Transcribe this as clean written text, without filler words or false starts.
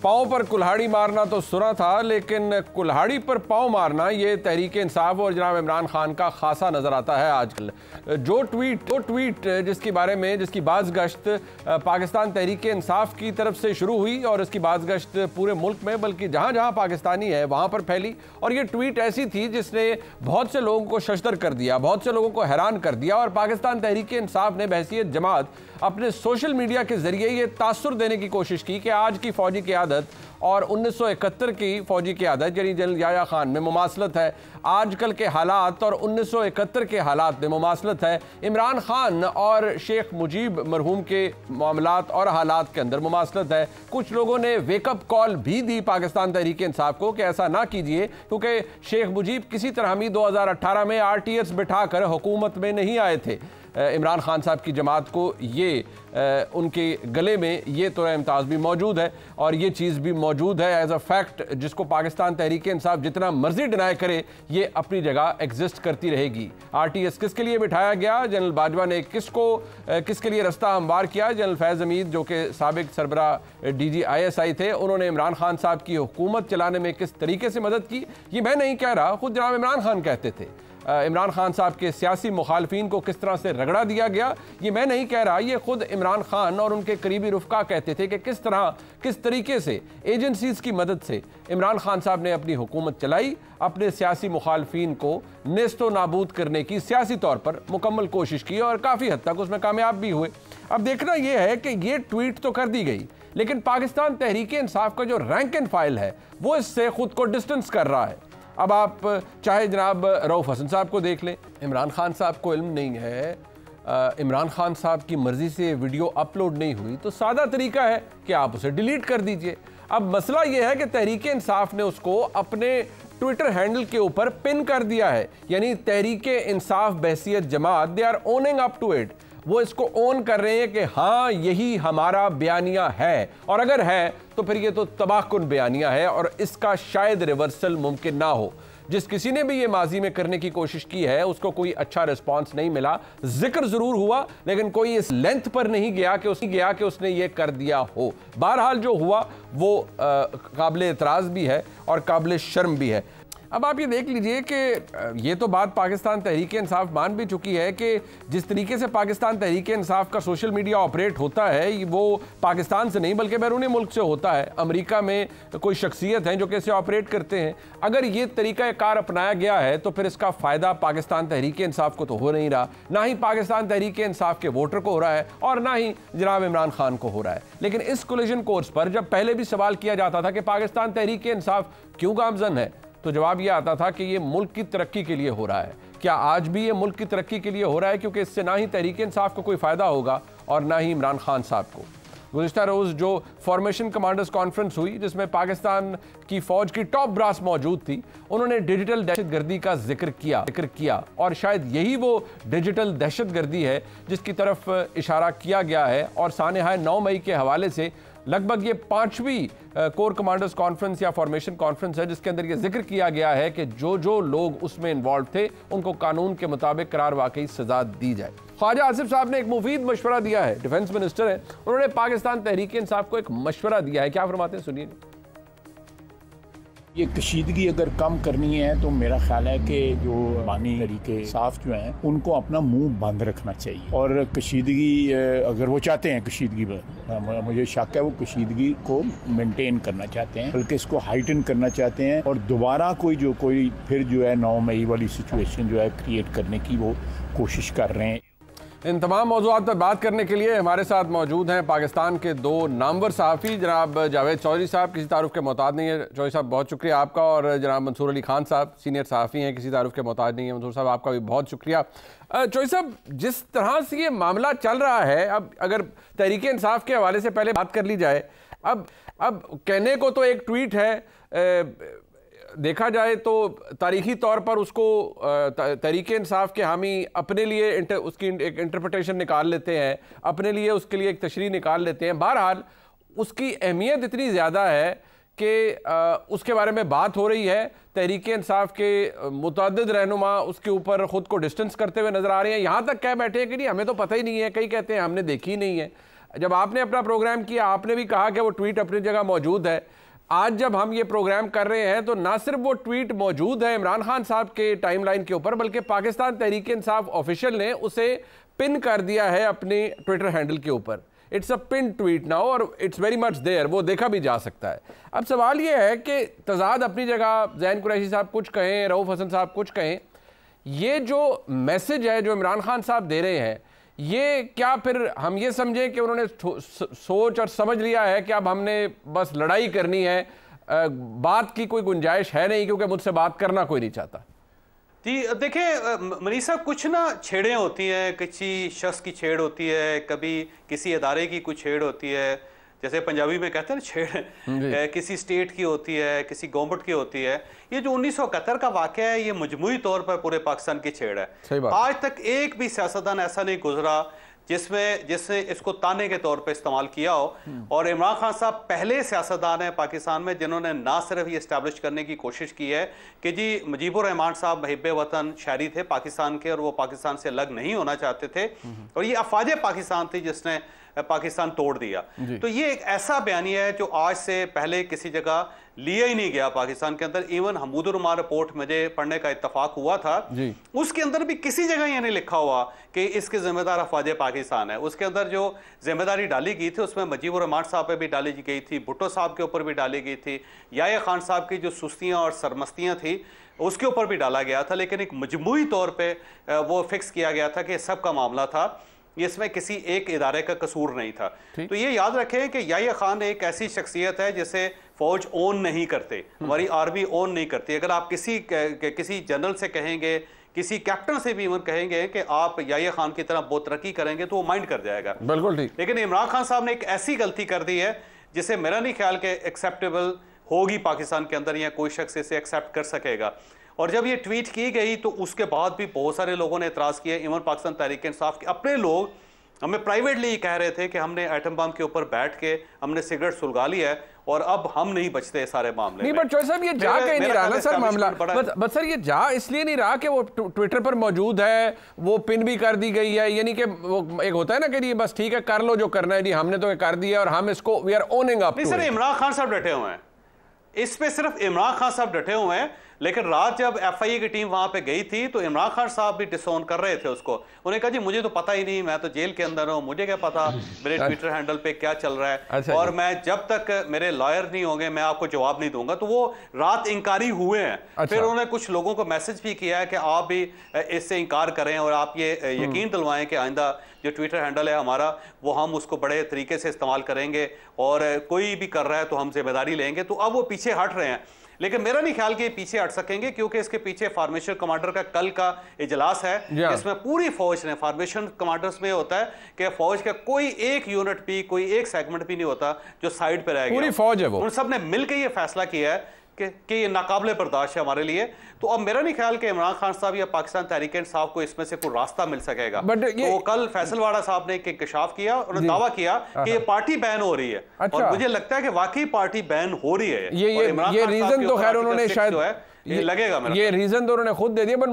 पाँव पर कुल्हाड़ी मारना तो सुना था, लेकिन कुल्हाड़ी पर पाँव मारना ये तहरीक इंसाफ और जनाब इमरान खान का खासा नजर आता है आजकल। जो ट्वीट जिसके बारे में जिसकी बाज़गश्त पाकिस्तान तहरीक इंसाफ की तरफ से शुरू हुई और इसकी बाज़गश्त पूरे मुल्क में बल्कि जहाँ जहाँ पाकिस्तानी है वहाँ पर फैली, और ये ट्वीट ऐसी थी जिसने बहुत से लोगों को शशदर कर दिया, बहुत से लोगों को हैरान कर दिया। और पाकिस्तान तहरीक इंसाफ ने बहैसियत जमात अपने सोशल मीडिया के जरिए ये तासुर देने की कोशिश की कि आज की फौजी क़यादत और 1971 की फौजी क़यादत यानी जनरल याह्या खान में मुमासलत है, आजकल के हालात और 1971 के हालात में मुमासलत है, इमरान खान और शेख मुजीब मरहूम के मामलात और हालात के अंदर मुमासलत है। कुछ लोगों ने वेकअप कॉल भी दी पाकिस्तान तहरीक इंसाफ को कि ऐसा ना कीजिए, क्योंकि शेख मुजीब किसी तरह ही 2018 में RTS बिठाकर हुकूमत में नहीं आए थे। इमरान खान साहब की जमात को ये उनके गले में ये तो इम्ताज़ भी मौजूद है और ये चीज़ भी मौजूद है एज अ फैक्ट, जिसको पाकिस्तान तहरीक इंसाफ जितना मर्जी डिनाई करे ये अपनी जगह एग्जिस्ट करती रहेगी। RTS किसके लिए बिठाया गया, जनरल बाजवा ने किसके लिए रास्ता हमवार किया। जनरल फैज़ हमीद जो कि साबिक सरबरा DG ISI थे, उन्होंने इमरान खान साहब की हुकूमत चलाने में किस तरीके से मदद की, ये मैं नहीं कह रहा, खुद जनाब इमरान खान कहते थे। इमरान खान साहब के सियासी मुखालफिन को किस तरह से रगड़ा दिया गया, ये मैं नहीं कह रहा, ये खुद इमरान खान और उनके करीबी रुफ़का कहते थे कि किस तरीके से एजेंसीज़ की मदद से इमरान खान साहब ने अपनी हुकूमत चलाई, अपने सियासी मुखालफिन को नेस्तो नाबूद करने की सियासी तौर पर मुकम्मल कोशिश की और काफ़ी हद तक उसमें कामयाब भी हुए। अब देखना यह है कि ये ट्वीट तो कर दी गई, लेकिन पाकिस्तान तहरीक इंसाफ का जो रैंक एंड फाइल है वो इससे खुद को डिस्टेंस कर रहा है। अब आप चाहे जनाब रऊफ़ हसन साहब को देख लें, इमरान खान साहब को इल्म नहीं है, इमरान खान साहब की मर्ज़ी से वीडियो अपलोड नहीं हुई तो सादा तरीका है कि आप उसे डिलीट कर दीजिए। अब मसला यह है कि तहरीक इंसाफ ने उसको अपने ट्विटर हैंडल के ऊपर पिन कर दिया है, यानी तहरीक इंसाफ बहसियत जमात they are owning up to it, वो इसको ओन कर रहे हैं कि हाँ यही हमारा बयानिया है, और अगर है तो फिर ये तो तबाहकुन बयानिया है और इसका शायद रिवर्सल मुमकिन ना हो। जिस किसी ने भी ये माजी में करने की कोशिश की है उसको कोई अच्छा रिस्पांस नहीं मिला, जिक्र जरूर हुआ लेकिन कोई इस लेंथ पर नहीं गया कि उसने ये कर दिया हो। बहरहाल जो हुआ वो काबिल एतराज़ भी है और काबिल शर्म भी है। अब आप ये देख लीजिए कि ये तो बात पाकिस्तान तहरीक इंसाफ मान भी चुकी है कि जिस तरीके से पाकिस्तान तहरीक इंसाफ का सोशल मीडिया ऑपरेट होता है वो पाकिस्तान से नहीं बल्कि बैरूनी मुल्क से होता है। अमेरिका में कोई शख्सियत हैं जो कैसे ऑपरेट करते हैं। अगर ये तरीका कार अपनाया गया है तो फिर इसका फ़ायदा पाकिस्तान तहरीक इंसाफ को तो हो नहीं रहा, ना ही पाकिस्तान तहरीक इंसाफ के वोटर को हो रहा है और ना ही जनाब इमरान खान को हो रहा है। लेकिन इस कोलिजन कोर्स पर जब पहले भी सवाल किया जाता था कि पाकिस्तान तहरीक इंसाफ क्यों गामजन है, तो जवाब यह आता था कि ये मुल्क की तरक्की के लिए हो रहा है। क्या आज भी ये मुल्क की तरक्की के लिए हो रहा है? क्योंकि इससे ना ही तहरीक इंसाफ को कोई फ़ायदा होगा और ना ही इमरान खान साहब को। गुज़िश्ता रोज़ जो फॉर्मेशन कमांडर्स कॉन्फ्रेंस हुई जिसमें पाकिस्तान की फ़ौज की टॉप ब्रास मौजूद थी, उन्होंने डिजिटल दहशतगर्दी का जिक्र किया और शायद यही वो डिजिटल दहशतगर्दी है जिसकी तरफ इशारा किया गया है। और सानहा 9 मई के हवाले से लगभग ये 5वीं कोर कमांडर्स कॉन्फ्रेंस या फॉर्मेशन कॉन्फ्रेंस है जिसके अंदर ये जिक्र किया गया है कि जो लोग उसमें इन्वॉल्व थे उनको कानून के मुताबिक करार वाकई सजा दी जाए। ख्वाजा आसिफ साहब ने एक मुफीद मशवरा दिया है, डिफेंस मिनिस्टर है, उन्होंने पाकिस्तान तहरीक इंसाफ को एक मशवरा दिया है। क्या फरमाते हैं, सुनिए। ये कशीदगी अगर कम करनी है तो मेरा ख्याल है कि जो पानी तरीके साफ जो हैं उनको अपना मुंह बंद रखना चाहिए। और कशीदगी अगर वो चाहते हैं कशीदगी पर, मुझे शक है वो कशीदगी को मेंटेन करना चाहते हैं, बल्कि इसको हाइटन करना चाहते हैं और दोबारा कोई फिर जो है 9 मई वाली सिचुएशन जो है क्रिएट करने की वो कोशिश कर रहे हैं। इन तमाम मौज़ूआत पर बात करने के लिए हमारे साथ मौजूद हैं पाकिस्तान के 2 नामवर सहाफ़ी, जनाब जावेद चौधरी साहब, किसी तारुफ के मोहताज नहीं है, चौधरी साहब बहुत शुक्रिया आपका, और जनाब मंसूर अली खान साहब, सीनियर सहाफ़ी हैं, किसी तारुफ के मोहताज नहीं है, मंसूर साहब आपका भी बहुत शुक्रिया। चौधरी साहब, जिस तरह से ये मामला चल रहा है, अब अगर तहरीक इंसाफ के हवाले से पहले बात कर ली जाए, अब कहने को तो एक ट्वीट है, देखा जाए तो तारीखी तौर पर उसको तहरीक इंसाफ के हामी अपने लिए उसकी एक इंटरप्रिटेशन निकाल लेते हैं, अपने लिए उसके लिए एक तशरीह निकाल लेते हैं। बहरहाल उसकी अहमियत इतनी ज़्यादा है कि उसके बारे में बात हो रही है। तहरीक इंसाफ के मुतअद्दिद रहनुमा उसके ऊपर ख़ुद को डिस्टेंस करते हुए नज़र आ रहे हैं, यहाँ तक कह बैठे हैं कि नहीं हमें तो पता ही नहीं है, कई कहते हैं हमने देखी ही नहीं है। जब आपने अपना प्रोग्राम किया आपने भी कहा कि वो ट्वीट अपनी जगह मौजूद है। आज जब हम ये प्रोग्राम कर रहे हैं तो ना सिर्फ वो ट्वीट मौजूद है इमरान खान साहब के टाइमलाइन के ऊपर, बल्कि पाकिस्तान तहरीक इंसाफ ऑफिशियल ने उसे पिन कर दिया है अपने ट्विटर हैंडल के ऊपर। It's a pin tweet now और इट्स वेरी मच देयर, वो देखा भी जा सकता है। अब सवाल ये है कि तजाद अपनी जगह, ज़ैन कुरैशी साहब कुछ कहें, रऊफ हसन साहब कुछ कहें, ये जो मैसेज है जो इमरान खान साहब दे रहे हैं, ये क्या फिर हम ये समझें कि उन्होंने सोच और समझ लिया है कि अब हमने बस लड़ाई करनी है, बात की कोई गुंजाइश है नहीं क्योंकि मुझसे बात करना कोई नहीं चाहता? जी देखिए मनीष साहब, कुछ ना छेड़ें होती हैं, किसी शख्स की छेड़ होती है, कभी किसी अदारे की कुछ छेड़ होती है, जैसे पंजाबी में कहते हैं ना छेड़, किसी स्टेट की होती है, किसी गवर्नमेंट की होती है। ये जो 1971 का वाकया है ये मजमूई तौर पर पूरे पाकिस्तान की छेड़ है। आज तक एक भी सियासतदान ऐसा नहीं गुजरा जिसने इसको ताने के तौर पे इस्तेमाल किया हो। और इमरान खान साहब पहले सियासतदान हैं पाकिस्तान में जिन्होंने ना सिर्फ ये इस्टेब्लिश करने की कोशिश की है कि जी मुजीबुर रहमान साहब मुहिब्बे वतन शहरी थे पाकिस्तान के और वो पाकिस्तान से अलग नहीं होना चाहते थे, और ये अफवाज पाकिस्तान थी जिसने पाकिस्तान तोड़ दिया। तो ये एक ऐसा बयानिया है जो आज से पहले किसी जगह लिया ही नहीं गया पाकिस्तान के अंदर। इवन हमूदुर रहमान रिपोर्ट मुझे पढ़ने का इत्तफाक हुआ था, उसके अंदर भी किसी जगह ये नहीं लिखा हुआ कि इसके जिम्मेदार अफवाज पाकिस्तान है। उसके अंदर जो जिम्मेदारी डाली गई थी उसमें मुजीबुर रहमान साहब पे भी डाली गई थी, भुट्टो साहब के ऊपर भी डाली गई थी, याह्या खान साहब की जो सुस्तियां और सरमस्तियां थी उसके ऊपर भी डाला गया था, लेकिन एक मजमूई तौर पर वो फिक्स किया गया था कि सबका मामला था, इसमें किसी एक इदारे का कसूर नहीं था। तो ये याद रखें कि याह्या खान एक ऐसी शख्सियत है जिसे फौज ओन नहीं करते, हमारी आर्मी ओन नहीं करती। अगर आप किसी जनरल से कहेंगे, किसी कैप्टन से भी इवन कहेंगे कि आप याह्या खान की तरह बहुत तरक्की करेंगे तो वो माइंड कर जाएगा। बिल्कुल ठीक। लेकिन इमरान खान साहब ने एक ऐसी गलती कर दी है जिसे मेरा नहीं ख्याल कि एक्सेप्टेबल होगी पाकिस्तान के अंदर, या कोई शख्स इसे एक्सेप्ट कर सकेगा। और जब ये ट्वीट की गई तो उसके बाद भी बहुत सारे लोगों ने एतराज़ किया। इवन पाकिस्तान तहरीक इंसाफ के अपने लोग हमें प्राइवेटली ये कह रहे थे कि हमने एटम बम के ऊपर बैठ के हमने सिगरेट सुलगा लिया है और अब हम नहीं बचते सारे मामले नहीं। बट चौधरी साहब ये जा कहीं नहीं रहा ना सर मामला, बस सर ये जा इसलिए नहीं रहा कि वो ट्विटर पर मौजूद है, वो पिन भी कर दी गई है, यानी कि वो एक होता है ना कि जी बस ठीक है कर लो जो करना है जी, हमने तो कर दिया और हम इसको वी आर ओनिंग अप। नहीं सर, इमरान खान साहब डटे हुए हैं इस पे, सिर्फ इमरान खान साहब डटे हुए हैं। लेकिन रात जब एफआईए की टीम वहां पे गई थी तो इमरान खान साहब भी डिसोन कर रहे थे उसको। उन्हें कहा जी मुझे तो पता ही नहीं, मैं तो जेल के अंदर हूं, मुझे क्या पता मेरे ट्विटर हैंडल पे क्या चल रहा है, और मैं जब तक मेरे लॉयर नहीं होंगे मैं आपको जवाब नहीं दूंगा। तो वो रात इंकारी हुए हैं। फिर उन्होंने कुछ लोगों को मैसेज भी किया है कि आप भी इससे इंकार करें और आप ये यकीन दिलवाएं कि आइंदा जो ट्विटर हैंडल है हमारा वो हम उसको बड़े तरीके से इस्तेमाल करेंगे और कोई भी कर रहा है तो हम जिम्मेदारी लेंगे। तो अब वो पीछे हट रहे हैं, लेकिन मेरा नहीं ख्याल कि ये पीछे हट सकेंगे क्योंकि इसके पीछे फार्मेशन कमांडर का कल का इजलास है जिसमें पूरी फौज ने, फार्मेशन कमांडर्स में होता है कि फौज का कोई एक यूनिट भी, कोई एक सेगमेंट भी नहीं होता जो साइड पे रह गया, पूरी फौज है वो। उन सब ने मिलकर ये फैसला किया है कि ये नाकाबिले बर्दाश्त है हमारे लिए। तो अब मेरा नहीं ख्याल कि इमरान खान साहब या पाकिस्तान तहरीक इंसाफ को इसमें से कोई रास्ता मिल सकेगा। तो कल फैसलवाड़ा साहब ने एक इंकशाफ किया और दावा किया कि ये पार्टी बैन हो रही है। और मुझे लगता है कि वाकई पार्टी बैन हो रही है। ये रीजन तो खैर उन्होंने शायद लगेगा, ये रीजन तो उन्होंने खुद दे दिया।